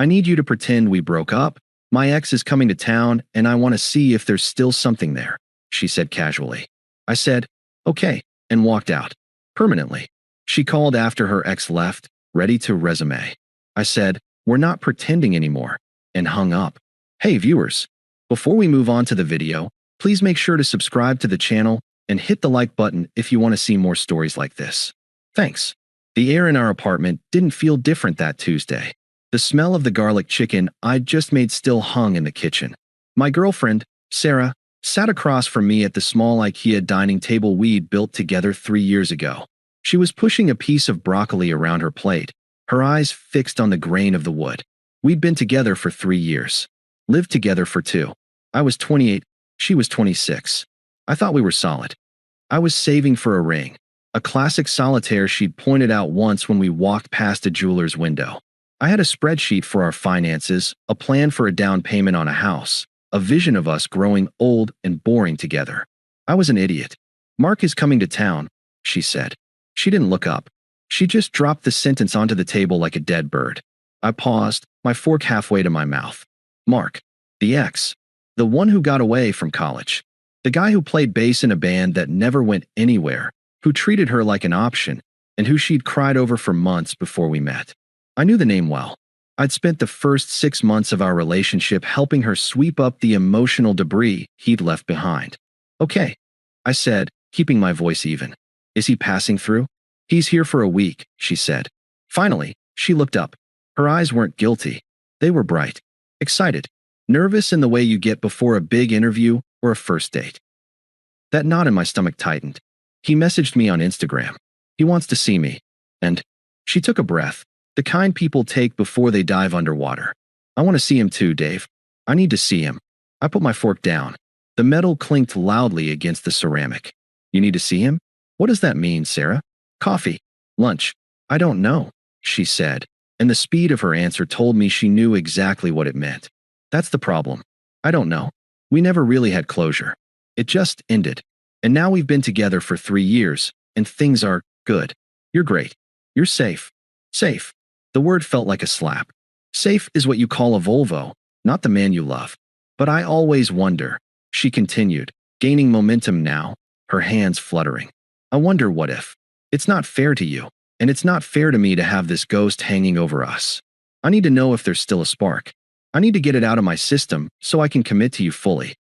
I need you to pretend we broke up. My ex is coming to town, and I want to see if there's still something there," she said casually. I said, "Okay," and walked out. Permanently. She called after her ex left, ready to resume. I said, "We're not pretending anymore," and hung up. Hey viewers, before we move on to the video, please make sure to subscribe to the channel and hit the like button if you want to see more stories like this. Thanks. The air in our apartment didn't feel different that Tuesday. The smell of the garlic chicken I'd just made still hung in the kitchen. My girlfriend, Sarah, sat across from me at the small IKEA dining table we'd built together 3 years ago. She was pushing a piece of broccoli around her plate, her eyes fixed on the grain of the wood. We'd been together for 3 years. Lived together for 2. I was 28, she was 26. I thought we were solid. I was saving for a ring, a classic solitaire she'd pointed out once when we walked past a jeweler's window. I had a spreadsheet for our finances, a plan for a down payment on a house, a vision of us growing old and boring together. I was an idiot. "Mark is coming to town," she said. She didn't look up. She just dropped the sentence onto the table like a dead bird. I paused, my fork halfway to my mouth. Mark. The ex. The one who got away from college. The guy who played bass in a band that never went anywhere, who treated her like an option, and who she'd cried over for months before we met. I knew the name well. I'd spent the first 6 months of our relationship helping her sweep up the emotional debris he'd left behind. "Okay," I said, keeping my voice even. "Is he passing through?" "He's here for a week," she said. Finally, she looked up. Her eyes weren't guilty. They were bright. Excited. Nervous in the way you get before a big interview or a first date. That knot in my stomach tightened. He messaged me on Instagram. He wants to see me. And she took a breath. The kind people take before they dive underwater. "I want to see him too, Dave. I need to see him." I put my fork down. The metal clinked loudly against the ceramic. "You need to see him? What does that mean, Sarah? Coffee? Lunch?" "I don't know," she said, and the speed of her answer told me she knew exactly what it meant. That's the problem. I don't know. We never really had closure. It just ended. And now we've been together for 3 years, and things are good. You're great. You're safe. Safe. The word felt like a slap. Safe is what you call a Volvo, not the man you love. "But I always wonder," she continued, gaining momentum now, her hands fluttering. "I wonder what if. It's not fair to you, and it's not fair to me to have this ghost hanging over us. I need to know if there's still a spark. I need to get it out of my system so I can commit to you fully.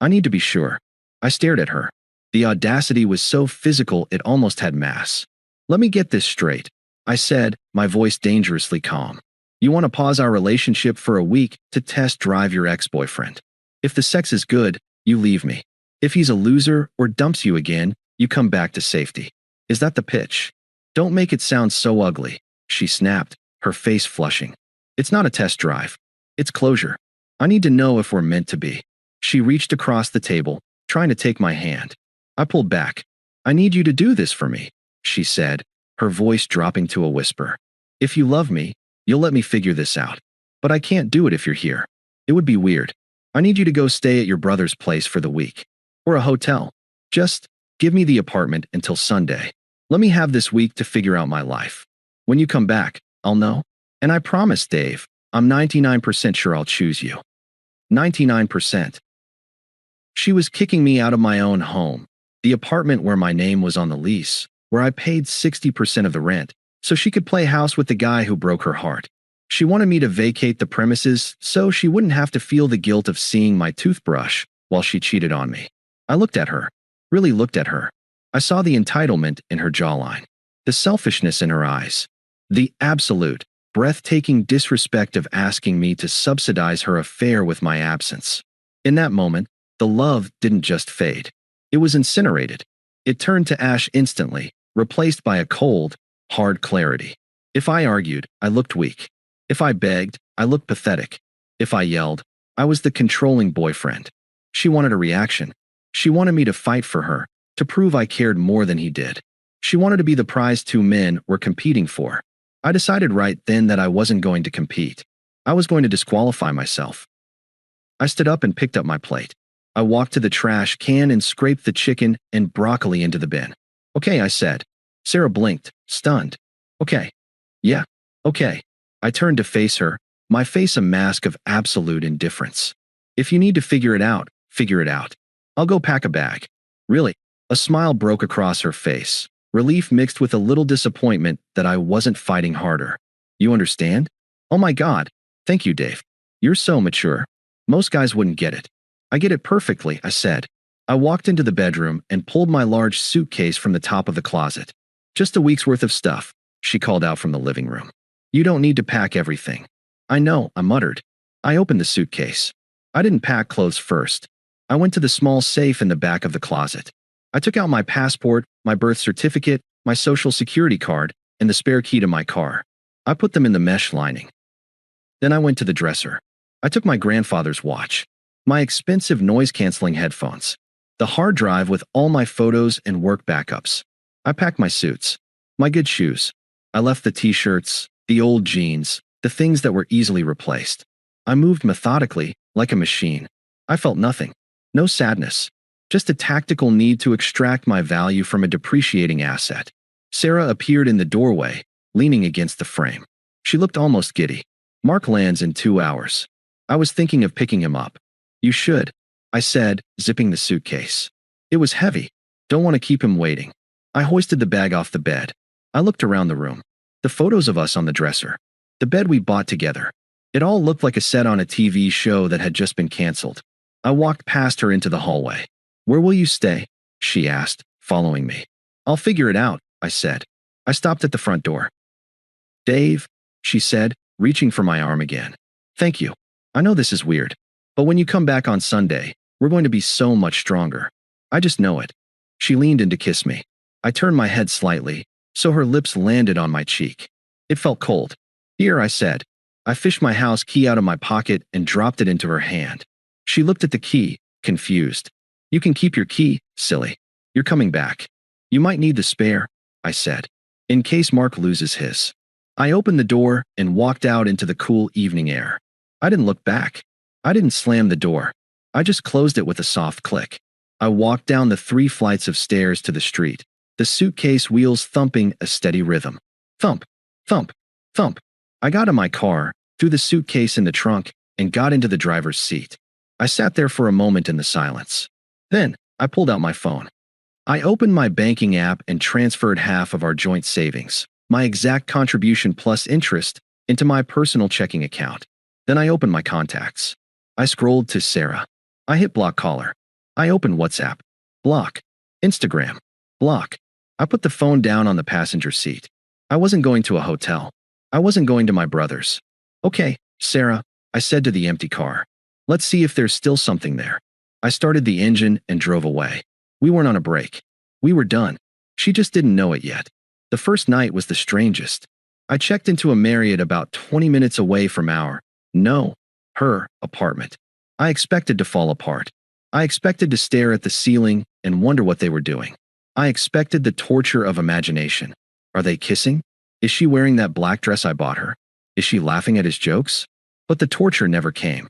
I need to be sure." I stared at her. The audacity was so physical it almost had mass. "Let me get this straight," I said, my voice dangerously calm. "You want to pause our relationship for a week to test drive your ex-boyfriend. If the sex is good, you leave me. If he's a loser or dumps you again, you come back to safety. Is that the pitch?" "Don't make it sound so ugly," she snapped, her face flushing. "It's not a test drive. It's closure. I need to know if we're meant to be." She reached across the table, trying to take my hand. I pulled back. "I need you to do this for me," she said, her voice dropping to a whisper. "If you love me, you'll let me figure this out. But I can't do it if you're here. It would be weird. I need you to go stay at your brother's place for the week. Or a hotel. Just give me the apartment until Sunday. Let me have this week to figure out my life. When you come back, I'll know. And I promise, Dave, I'm 99% sure I'll choose you." 99%. She was kicking me out of my own home, the apartment where my name was on the lease, where I paid 60% of the rent, so she could play house with the guy who broke her heart. She wanted me to vacate the premises so she wouldn't have to feel the guilt of seeing my toothbrush while she cheated on me. I looked at her, really looked at her. I saw the entitlement in her jawline, the selfishness in her eyes, the absolute, breathtaking disrespect of asking me to subsidize her affair with my absence. In that moment, the love didn't just fade. It was incinerated. It turned to ash instantly, replaced by a cold, hard clarity. If I argued, I looked weak. If I begged, I looked pathetic. If I yelled, I was the controlling boyfriend. She wanted a reaction. She wanted me to fight for her, to prove I cared more than he did. She wanted to be the prize two men were competing for. I decided right then that I wasn't going to compete. I was going to disqualify myself. I stood up and picked up my plate. I walked to the trash can and scraped the chicken and broccoli into the bin. "Okay," I said. Sarah blinked, stunned. "Okay. Yeah. Okay." I turned to face her, my face a mask of absolute indifference. If you need to figure it out, figure it out. I'll go pack a bag. Really? A smile broke across her face, relief mixed with a little disappointment that I wasn't fighting harder. You understand? Oh my God. Thank you, Dave. You're so mature. Most guys wouldn't get it. I get it perfectly, I said. I walked into the bedroom and pulled my large suitcase from the top of the closet. Just a week's worth of stuff, she called out from the living room. You don't need to pack everything. I know, I muttered. I opened the suitcase. I didn't pack clothes first. I went to the small safe in the back of the closet. I took out my passport, my birth certificate, my social security card, and the spare key to my car. I put them in the mesh lining. Then I went to the dresser. I took my grandfather's watch, my expensive noise-canceling headphones, the hard drive with all my photos and work backups. I packed my suits, my good shoes. I left the t-shirts, the old jeans, the things that were easily replaced. I moved methodically, like a machine. I felt nothing. No sadness. Just a tactical need to extract my value from a depreciating asset. Sarah appeared in the doorway, leaning against the frame. She looked almost giddy. Mark lands in 2 hours. I was thinking of picking him up. You should, I said, zipping the suitcase. It was heavy. Don't want to keep him waiting. I hoisted the bag off the bed. I looked around the room. The photos of us on the dresser. The bed we bought together. It all looked like a set on a TV show that had just been canceled. I walked past her into the hallway. Where will you stay? She asked, following me. I'll figure it out, I said. I stopped at the front door. Dave, she said, reaching for my arm again. Thank you. I know this is weird, but when you come back on Sunday, we're going to be so much stronger. I just know it. She leaned in to kiss me. I turned my head slightly, so her lips landed on my cheek. It felt cold. Here, I said. I fished my house key out of my pocket and dropped it into her hand. She looked at the key, confused. You can keep your key, silly. You're coming back. You might need the spare, I said, in case Mark loses his. I opened the door and walked out into the cool evening air. I didn't look back. I didn't slam the door. I just closed it with a soft click. I walked down the 3 flights of stairs to the street, the suitcase wheels thumping a steady rhythm. Thump, thump, thump. I got in my car, threw the suitcase in the trunk, and got into the driver's seat. I sat there for a moment in the silence. Then, I pulled out my phone. I opened my banking app and transferred half of our joint savings, my exact contribution plus interest, into my personal checking account. Then I opened my contacts. I scrolled to Sarah. I hit block caller. I opened WhatsApp. Block. Instagram. Block. I put the phone down on the passenger seat. I wasn't going to a hotel. I wasn't going to my brother's. Okay, Sarah, I said to the empty car. Let's see if there's still something there. I started the engine and drove away. We weren't on a break. We were done. She just didn't know it yet. The first night was the strangest. I checked into a Marriott about 20 minutes away from her apartment. I expected to fall apart. I expected to stare at the ceiling and wonder what they were doing. I expected the torture of imagination. Are they kissing? Is she wearing that black dress I bought her? Is she laughing at his jokes? But the torture never came.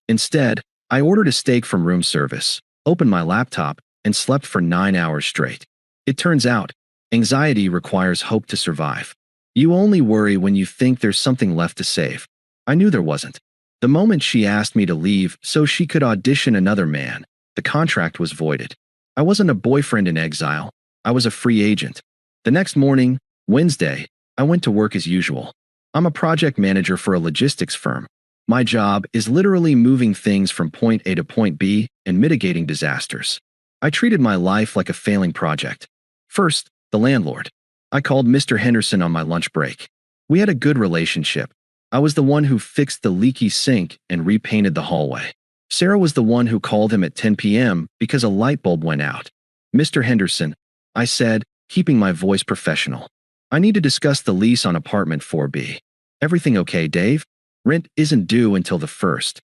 Instead, I ordered a steak from room service, opened my laptop, and slept for 9 hours straight. It turns out, anxiety requires hope to survive. You only worry when you think there's something left to save. I knew there wasn't. The moment she asked me to leave so she could audition another man, the contract was voided. I wasn't a boyfriend in exile. I was a free agent. The next morning, Wednesday, I went to work as usual. I'm a project manager for a logistics firm. My job is literally moving things from point A to point B and mitigating disasters. I treated my life like a failing project. First, the landlord. I called Mr. Henderson on my lunch break. We had a good relationship. I was the one who fixed the leaky sink and repainted the hallway. Sarah was the one who called him at 10 p.m. because a light bulb went out. Mr. Henderson, I said, keeping my voice professional. I need to discuss the lease on apartment 4B. Everything okay, Dave? Rent isn't due until the 1st.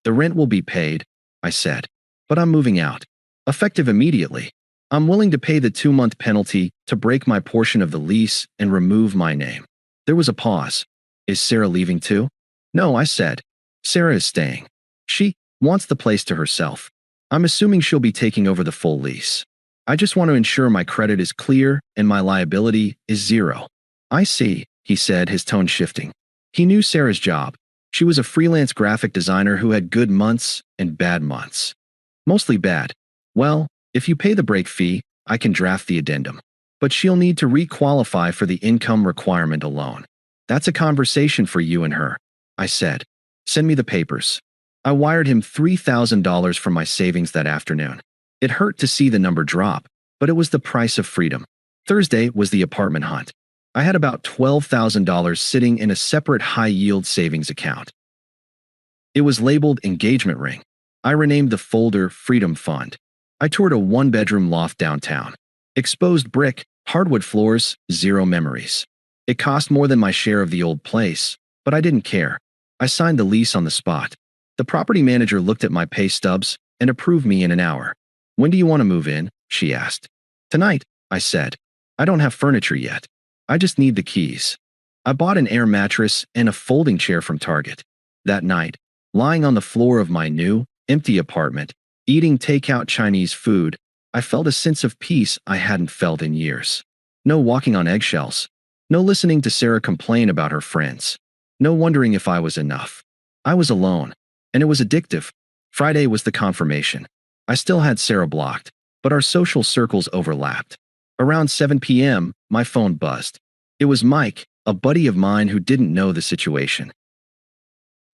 The rent will be paid, I said, but I'm moving out. Effective immediately. I'm willing to pay the 2-month penalty to break my portion of the lease and remove my name. There was a pause. Is Sarah leaving too? No, I said. Sarah is staying. She wants the place to herself. I'm assuming she'll be taking over the full lease. I just want to ensure my credit is clear and my liability is 0. I see, he said, his tone shifting. He knew Sarah's job. She was a freelance graphic designer who had good months and bad months. Mostly bad. Well, if you pay the break fee, I can draft the addendum. But she'll need to re-qualify for the income requirement alone. That's a conversation for you and her, I said. Send me the papers. I wired him $3,000 from my savings that afternoon. It hurt to see the number drop, but it was the price of freedom. Thursday was the apartment hunt. I had about $12,000 sitting in a separate high-yield savings account. It was labeled engagement ring. I renamed the folder Freedom Fund. I toured a one-bedroom loft downtown. Exposed brick, hardwood floors, zero memories. It cost more than my share of the old place, but I didn't care. I signed the lease on the spot. The property manager looked at my pay stubs and approved me in an hour. When do you want to move in? She asked. Tonight, I said. I don't have furniture yet. I just need the keys. I bought an air mattress and a folding chair from Target. That night, lying on the floor of my new, empty apartment, eating takeout Chinese food, I felt a sense of peace I hadn't felt in years. No walking on eggshells. No listening to Sarah complain about her friends. No wondering if I was enough. I was alone, and it was addictive. Friday was the confirmation. I still had Sarah blocked, but our social circles overlapped. Around 7 p.m., my phone buzzed. It was Mike, a buddy of mine who didn't know the situation.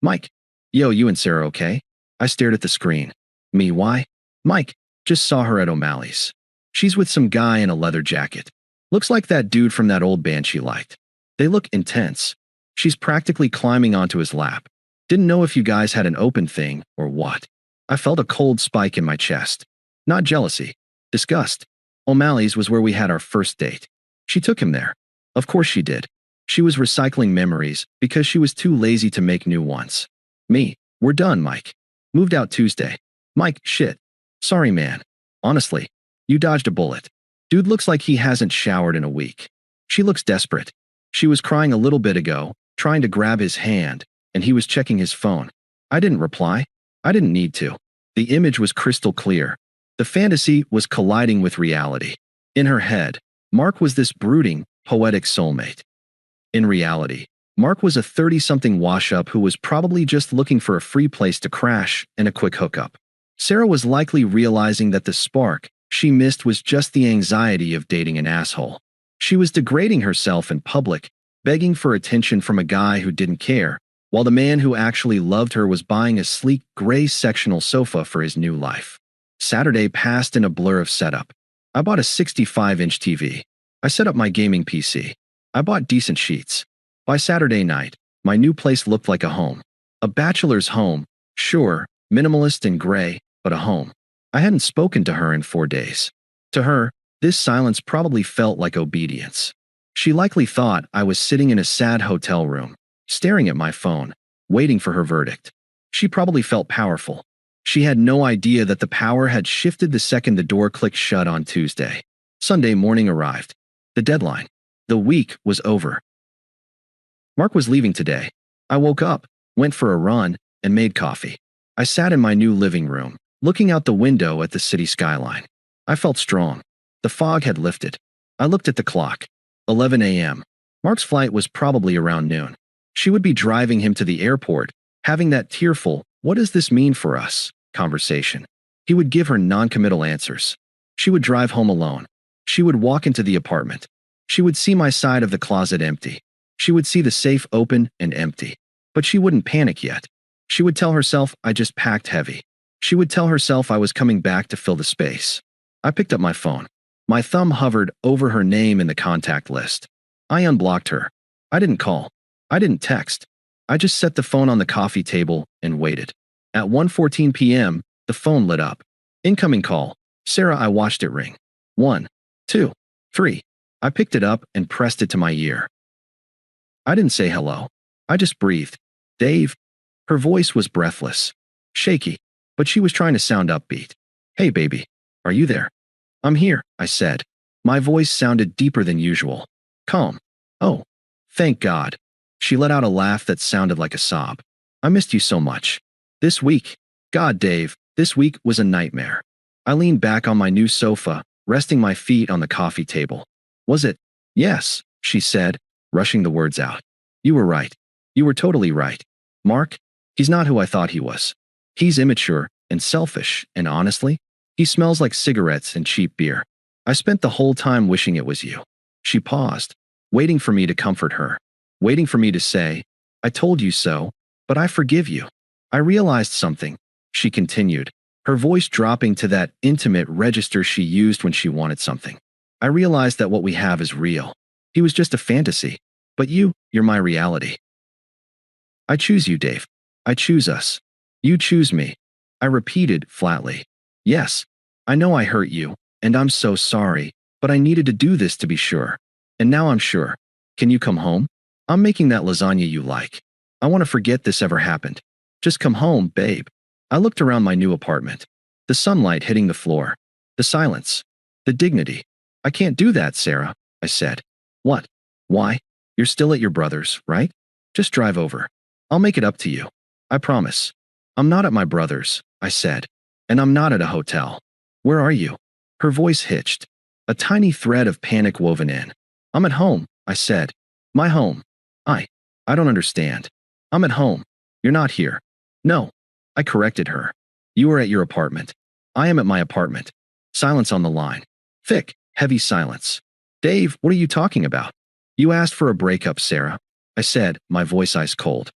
Mike. Yo, you and Sarah okay? I stared at the screen. Me, why? Mike. Just saw her at O'Malley's. She's with some guy in a leather jacket. Looks like that dude from that old band she liked. They look intense. She's practically climbing onto his lap. Didn't know if you guys had an open thing or what. I felt a cold spike in my chest. Not jealousy. Disgust. O'Malley's was where we had our first date. She took him there. Of course she did. She was recycling memories because she was too lazy to make new ones. Me. We're done, Mike. Moved out Tuesday. Mike, shit. Sorry, man. Honestly, you dodged a bullet. Dude looks like he hasn't showered in a week. She looks desperate. She was crying a little bit ago, trying to grab his hand, and he was checking his phone. I didn't reply. I didn't need to. The image was crystal clear. The fantasy was colliding with reality. In her head, Mark was this brooding, poetic soulmate. In reality, Mark was a 30-something wash-up who was probably just looking for a free place to crash and a quick hookup. Sarah was likely realizing that the spark she missed was just the anxiety of dating an asshole. She was degrading herself in public, begging for attention from a guy who didn't care, while the man who actually loved her was buying a sleek gray sectional sofa for his new life. Saturday passed in a blur of setup. I bought a 65-inch TV. I set up my gaming PC. I bought decent sheets. By Saturday night, my new place looked like a home. A bachelor's home, sure, minimalist and gray, but a home. I hadn't spoken to her in 4 days. To her, this silence probably felt like obedience. She likely thought I was sitting in a sad hotel room, staring at my phone, waiting for her verdict. She probably felt powerful. She had no idea that the power had shifted the second the door clicked shut on Tuesday. Sunday morning arrived. The deadline. The week was over. Mark was leaving today. I woke up, went for a run, and made coffee. I sat in my new living room, looking out the window at the city skyline. I felt strong. The fog had lifted. I looked at the clock. 11 a.m. Mark's flight was probably around noon. She would be driving him to the airport, having that tearful, "What does this mean for us?" conversation. He would give her non-committal answers. She would drive home alone. She would walk into the apartment. She would see my side of the closet empty. She would see the safe open and empty. But she wouldn't panic yet. She would tell herself I just packed heavy. She would tell herself I was coming back to fill the space. I picked up my phone. My thumb hovered over her name in the contact list. I unblocked her. I didn't call. I didn't text. I just set the phone on the coffee table and waited. At 1:14 p.m., the phone lit up. Incoming call. Sarah. I watched it ring. 1, 2, 3. I picked it up and pressed it to my ear. I didn't say hello. I just breathed. Dave. Her voice was breathless, shaky, but she was trying to sound upbeat. Hey, baby. Are you there? I'm here, I said. My voice sounded deeper than usual. Calm. Oh, thank God. She let out a laugh that sounded like a sob. I missed you so much. This week. God, Dave, this week was a nightmare. I leaned back on my new sofa, resting my feet on the coffee table. Was it? Yes, she said, rushing the words out. You were right. You were totally right. Mark, he's not who I thought he was. He's immature and selfish, and honestly, he smells like cigarettes and cheap beer. I spent the whole time wishing it was you." She paused, waiting for me to comfort her, waiting for me to say, "I told you so, but I forgive you." "I realized something," she continued, her voice dropping to that intimate register she used when she wanted something. "I realized that what we have is real. He was just a fantasy. But you're my reality. I choose you, Dave. I choose us. You choose me." I repeated flatly. "Yes, I know I hurt you, and I'm so sorry, but I needed to do this to be sure. And now I'm sure. Can you come home? I'm making that lasagna you like. I want to forget this ever happened. Just come home, babe." I looked around my new apartment. The sunlight hitting the floor. The silence. The dignity. "I can't do that, Sarah," I said. "What? Why? You're still at your brother's, right? Just drive over. I'll make it up to you. I promise." "I'm not at my brother's," I said. "And I'm not at a hotel." "Where are you?" Her voice hitched, a tiny thread of panic woven in. "I'm at home," I said. "My home. I don't understand. I'm at home. You're not here." "No," I corrected her. "You are at your apartment. I am at my apartment." Silence on the line. Thick, heavy silence. "Dave, what are you talking about?" "You asked for a breakup, Sarah," I said, my voice ice cold.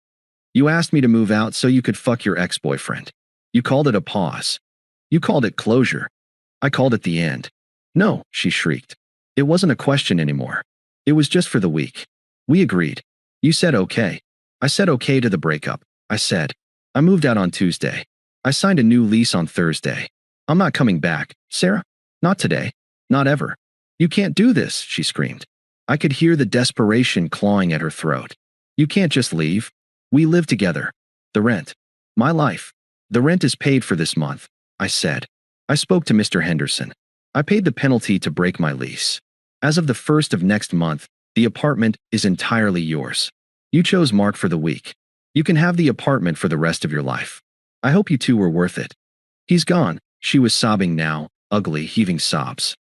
"You asked me to move out so you could fuck your ex-boyfriend. You called it a pause. You called it closure. I called it the end." "No," she shrieked. "It wasn't a question anymore. It was just for the week. We agreed. You said okay. I said okay to the breakup. I said. I moved out on Tuesday. I signed a new lease on Thursday. I'm not coming back, Sarah. Not today. Not ever. You can't do this," she screamed. I could hear the desperation clawing at her throat. "You can't just leave. We live together. The rent. My life. The rent is paid for this month," I said. "I spoke to Mr. Henderson. I paid the penalty to break my lease. As of the 1st of next month, the apartment is entirely yours. You chose Mark for the week. You can have the apartment for the rest of your life. I hope you two were worth it." "He's gone," she was sobbing now, ugly, heaving sobs.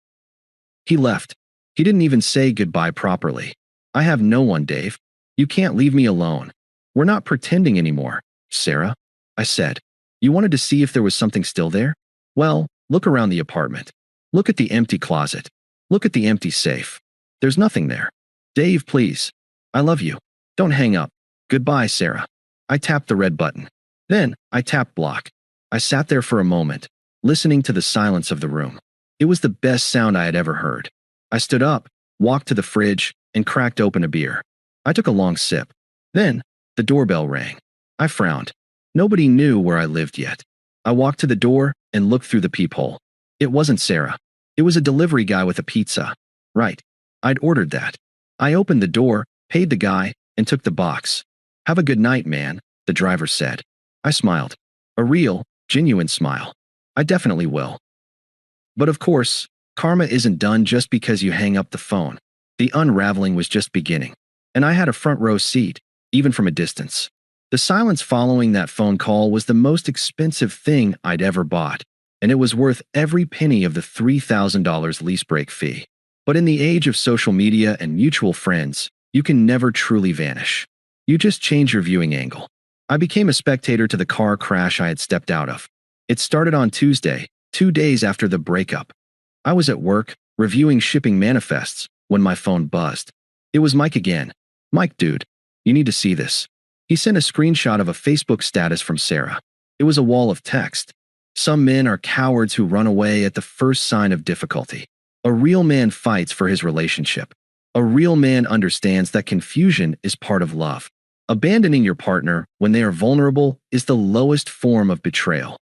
"He left. He didn't even say goodbye properly. I have no one, Dave. You can't leave me alone. We're not pretending anymore, Sarah," I said. "You wanted to see if there was something still there? Well, look around the apartment. Look at the empty closet. Look at the empty safe. There's nothing there. Dave, please. I love you. Don't hang up. Goodbye, Sarah." I tapped the red button. Then, I tapped block. I sat there for a moment, listening to the silence of the room. It was the best sound I had ever heard. I stood up, walked to the fridge, and cracked open a beer. I took a long sip. Then, the doorbell rang. I frowned. Nobody knew where I lived yet. I walked to the door and looked through the peephole. It wasn't Sarah. It was a delivery guy with a pizza. Right. I'd ordered that. I opened the door, paid the guy, and took the box. "Have a good night, man," the driver said. I smiled. A real, genuine smile. "I definitely will." But of course, karma isn't done just because you hang up the phone. The unraveling was just beginning. And I had a front row seat, even from a distance. The silence following that phone call was the most expensive thing I'd ever bought, and it was worth every penny of the $3,000 lease break fee. But in the age of social media and mutual friends, you can never truly vanish. You just change your viewing angle. I became a spectator to the car crash I had stepped out of. It started on Tuesday, 2 days after the breakup. I was at work, reviewing shipping manifests, when my phone buzzed. It was Mike again. "Mike, dude, you need to see this." He sent a screenshot of a Facebook status from Sarah. It was a wall of text. "Some men are cowards who run away at the first sign of difficulty. A real man fights for his relationship. A real man understands that confusion is part of love. Abandoning your partner when they are vulnerable is the lowest form of betrayal."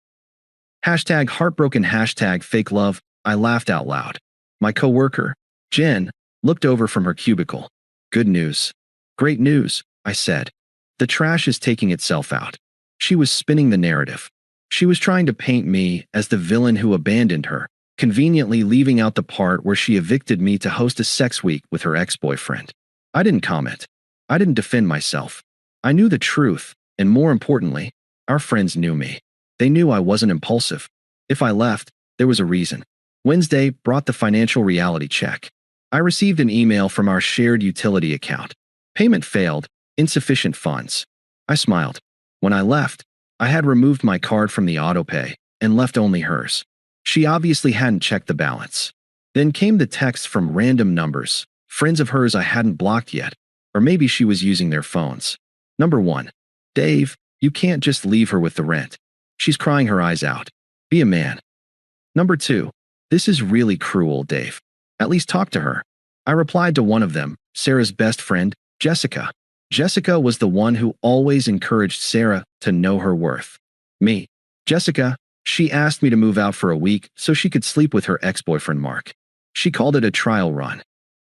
Hashtag heartbroken, hashtag fake love. I laughed out loud. My coworker, Jen, looked over from her cubicle. "Good news. Great news," I said. "The trash is taking itself out." She was spinning the narrative. She was trying to paint me as the villain who abandoned her, conveniently leaving out the part where she evicted me to host a sex week with her ex-boyfriend. I didn't comment. I didn't defend myself. I knew the truth, and more importantly, our friends knew me. They knew I wasn't impulsive. If I left, there was a reason. Wednesday brought the financial reality check. I received an email from our shared utility account. Payment failed, insufficient funds. I smiled. When I left, I had removed my card from the autopay and left only hers. She obviously hadn't checked the balance. Then came the texts from random numbers, friends of hers I hadn't blocked yet, or maybe she was using their phones. Number 1. Dave, you can't just leave her with the rent. She's crying her eyes out. Be a man. Number 2. This is really cruel, Dave. At least talk to her. I replied to one of them, Sarah's best friend, Jessica. Jessica was the one who always encouraged Sarah to know her worth. Me. Jessica, she asked me to move out for a week so she could sleep with her ex-boyfriend Mark. She called it a trial run.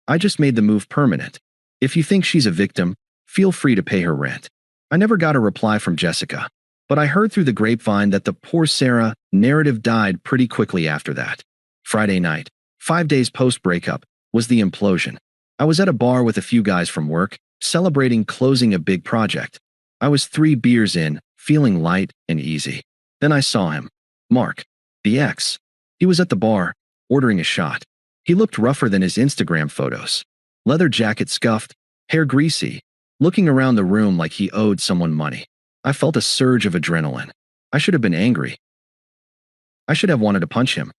I just made the move permanent. If you think she's a victim, feel free to pay her rent. I never got a reply from Jessica, but I heard through the grapevine that the poor Sarah narrative died pretty quickly after that. Friday night, 5 days post-breakup, was the implosion. I was at a bar with a few guys from work, celebrating closing a big project. I was 3 beers in, feeling light and easy. Then I saw him. Mark, the ex. He was at the bar, ordering a shot. He looked rougher than his Instagram photos. Leather jacket scuffed, hair greasy, looking around the room like he owed someone money. I felt a surge of adrenaline. I should have been angry. I should have wanted to punch him.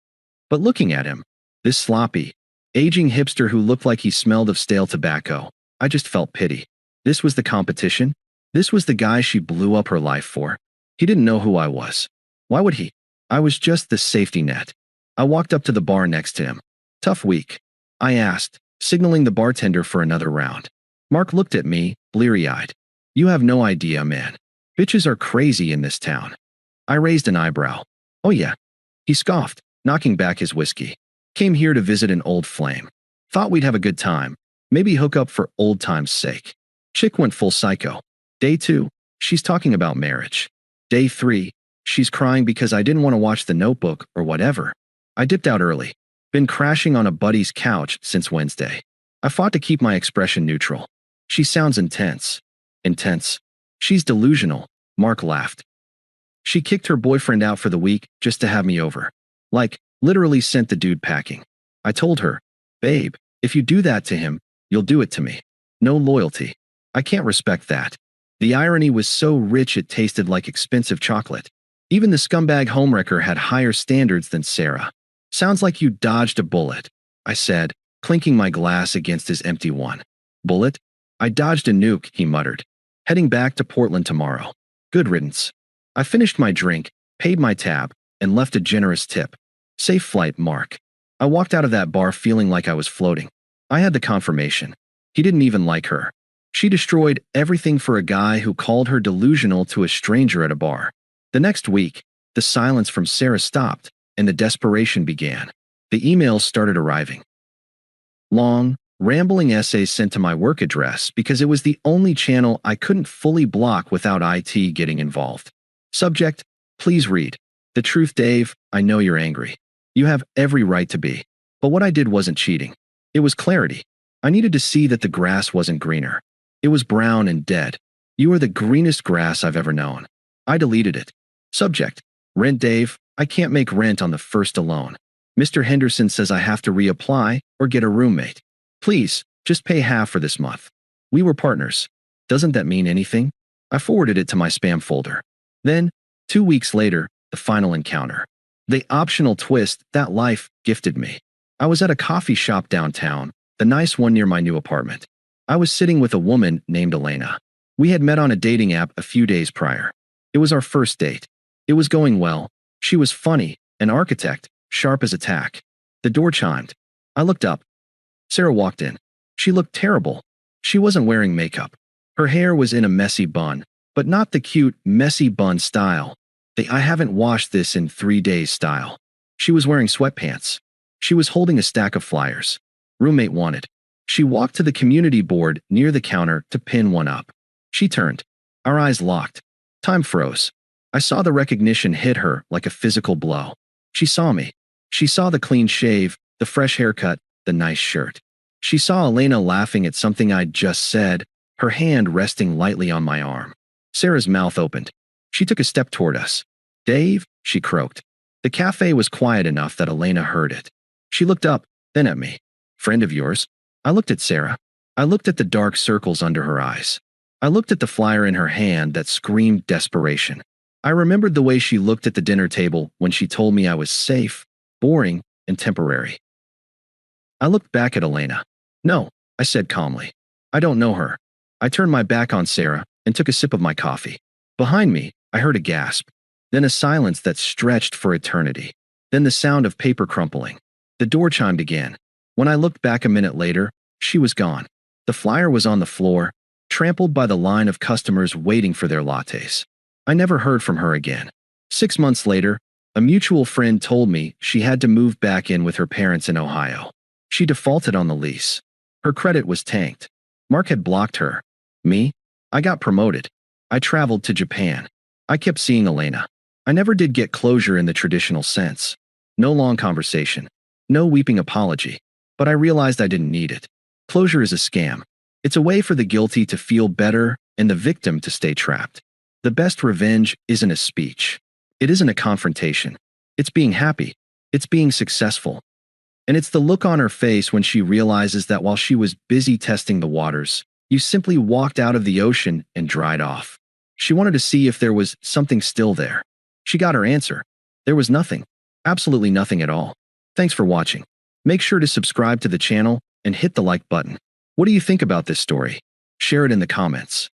But looking at him, this sloppy, aging hipster who looked like he smelled of stale tobacco, I just felt pity. This was the competition? This was the guy she blew up her life for? He didn't know who I was. Why would he? I was just the safety net. I walked up to the bar next to him. Tough week, I asked, signaling the bartender for another round. Mark looked at me, bleary-eyed. You have no idea, man. Bitches are crazy in this town. I raised an eyebrow. Oh yeah. He scoffed, knocking back his whiskey. Came here to visit an old flame. Thought we'd have a good time. Maybe hook up for old time's sake. Chick went full psycho. Day 2, she's talking about marriage. Day 3, she's crying because I didn't want to watch The Notebook or whatever. I dipped out early. Been crashing on a buddy's couch since Wednesday. I fought to keep my expression neutral. She sounds intense. Intense. She's delusional, Mark laughed. She kicked her boyfriend out for the week just to have me over. Like, literally sent the dude packing. I told her, babe, if you do that to him, you'll do it to me. No loyalty. I can't respect that. The irony was so rich it tasted like expensive chocolate. Even the scumbag homewrecker had higher standards than Sarah. Sounds like you dodged a bullet, I said, clinking my glass against his empty one. Bullet? I dodged a nuke, he muttered. Heading back to Portland tomorrow. Good riddance. I finished my drink, paid my tab, and left a generous tip. Safe flight, Mark. I walked out of that bar feeling like I was floating. I had the confirmation. He didn't even like her. She destroyed everything for a guy who called her delusional to a stranger at a bar. The next week, the silence from Sarah stopped, and the desperation began. The emails started arriving. Long, rambling essays sent to my work address because it was the only channel I couldn't fully block without IT getting involved. Subject, please read. The truth, Dave, I know you're angry. You have every right to be. But what I did wasn't cheating. It was clarity. I needed to see that the grass wasn't greener. It was brown and dead. You are the greenest grass I've ever known. I deleted it. Subject, rent, Dave, I can't make rent on the first alone. Mr. Henderson says I have to reapply or get a roommate. Please, just pay half for this month. We were partners. Doesn't that mean anything? I forwarded it to my spam folder. Then, 2 weeks later, the final encounter. The optional twist that life gifted me. I was at a coffee shop downtown, the nice one near my new apartment. I was sitting with a woman named Elena. We had met on a dating app a few days prior. It was our first date. It was going well. She was funny, an architect, sharp as a tack. The door chimed. I looked up. Sarah walked in. She looked terrible. She wasn't wearing makeup. Her hair was in a messy bun, but not the cute, messy bun style. The I haven't washed this in 3 days style. She was wearing sweatpants. She was holding a stack of flyers. Roommate wanted. She walked to the community board near the counter to pin one up. She turned. Our eyes locked. Time froze. I saw the recognition hit her like a physical blow. She saw me. She saw the clean shave, the fresh haircut, the nice shirt. She saw Elena laughing at something I'd just said, her hand resting lightly on my arm. Sarah's mouth opened. She took a step toward us. Dave, she croaked. The cafe was quiet enough that Elena heard it. She looked up, then at me. Friend of yours? I looked at Sarah. I looked at the dark circles under her eyes. I looked at the flyer in her hand that screamed desperation. I remembered the way she looked at the dinner table when she told me I was safe, boring, and temporary. I looked back at Elena. No, I said calmly. I don't know her. I turned my back on Sarah and took a sip of my coffee. Behind me, I heard a gasp, then a silence that stretched for eternity, then the sound of paper crumpling. The door chimed again. When I looked back a minute later, she was gone. The flyer was on the floor, trampled by the line of customers waiting for their lattes. I never heard from her again. 6 months later, a mutual friend told me she had to move back in with her parents in Ohio. She defaulted on the lease. Her credit was tanked. Mark had blocked her. Me? I got promoted. I traveled to Japan. I kept seeing Elena. I never did get closure in the traditional sense. No long conversation. No weeping apology. But I realized I didn't need it. Closure is a scam. It's a way for the guilty to feel better and the victim to stay trapped. The best revenge isn't a speech. It isn't a confrontation. It's being happy. It's being successful. And it's the look on her face when she realizes that while she was busy testing the waters, you simply walked out of the ocean and dried off. She wanted to see if there was something still there. She got her answer. There was nothing. Absolutely nothing at all. Thanks for watching. Make sure to subscribe to the channel and hit the like button. What do you think about this story? Share it in the comments.